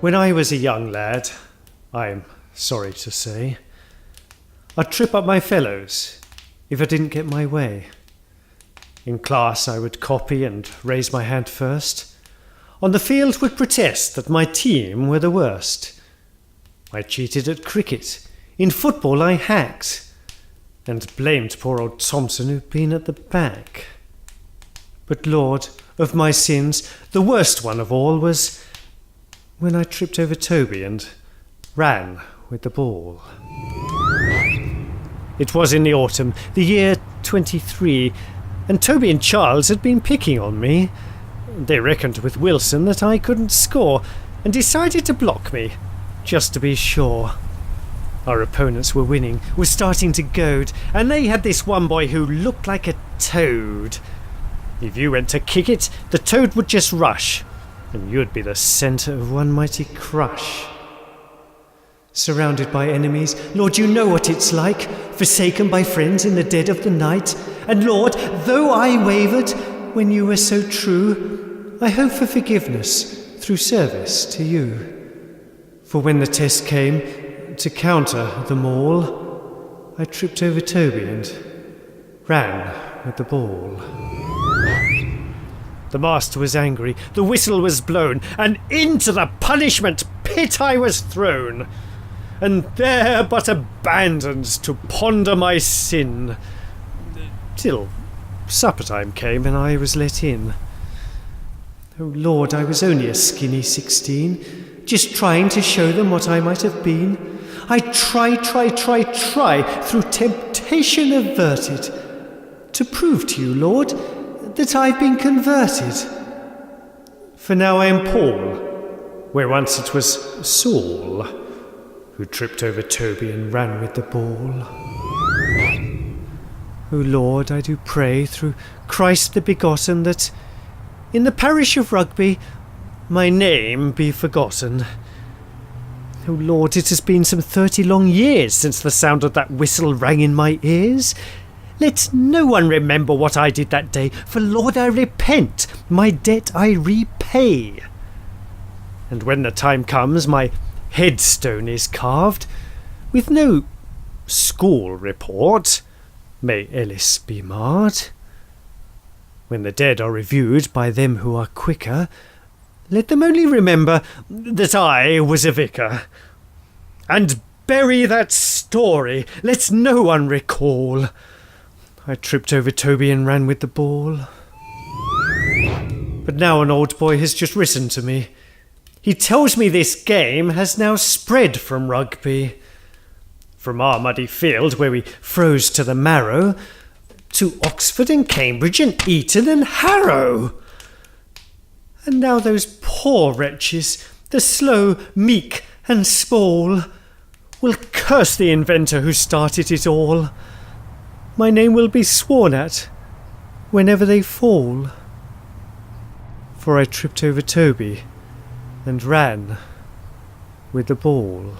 When I was a young lad, I'm sorry to say, I'd trip up my fellows if I didn't get my way. In class I would copy and raise my hand first. On the field would protest that my team were the worst. I cheated at cricket. In football I hacked, and blamed poor old Thompson who'd been at the back. But Lord, of my sins, the worst one of all was when I tripped over Toby and ran with the ball. It was in the autumn, the year 23, and Toby and Charles had been picking on me. They reckoned with Wilson that I couldn't score, and decided to block me, just to be sure. Our opponents were winning, were starting to goad, and they had this one boy who looked like a toad. If you went to kick it, the toad would just rush, and you'd be the centre of one mighty crush. Surrounded by enemies, Lord, you know what it's like, forsaken by friends in the dead of the night. And Lord, though I wavered when you were so true, I hope for forgiveness through service to you. For when the test came to counter them all, I tripped over Toby and ran with the ball. The master was angry, the whistle was blown, and into the punishment pit I was thrown, and there but abandoned to ponder my sin, till supper time came and I was let in. Oh Lord, I was only a skinny 16, just trying to show them what I might have been. I try, through temptation averted, to prove to you, Lord, that I've been converted. For now I am Paul, where once it was Saul, who tripped over Toby and ran with the ball. O Lord, I do pray through Christ the begotten that in the parish of Rugby my name be forgotten. O Lord, it has been some 30 long years since the sound of that whistle rang in my ears. Let no one remember what I did that day, for Lord, I repent, my debt I repay. And when the time comes, my headstone is carved, with no school report, may Ellis be marred. When the dead are reviewed by them who are quicker, let them only remember that I was a vicar. And bury that story, let no one recall I tripped over Toby and ran with the ball. But now an old boy has just written to me. He tells me this game has now spread from Rugby, from our muddy field where we froze to the marrow, to Oxford and Cambridge and Eton and Harrow. And now those poor wretches, the slow, meek and small, will curse the inventor who started it all. My name will be sworn at whenever they fall. For I tripped over Toby and ran with the ball.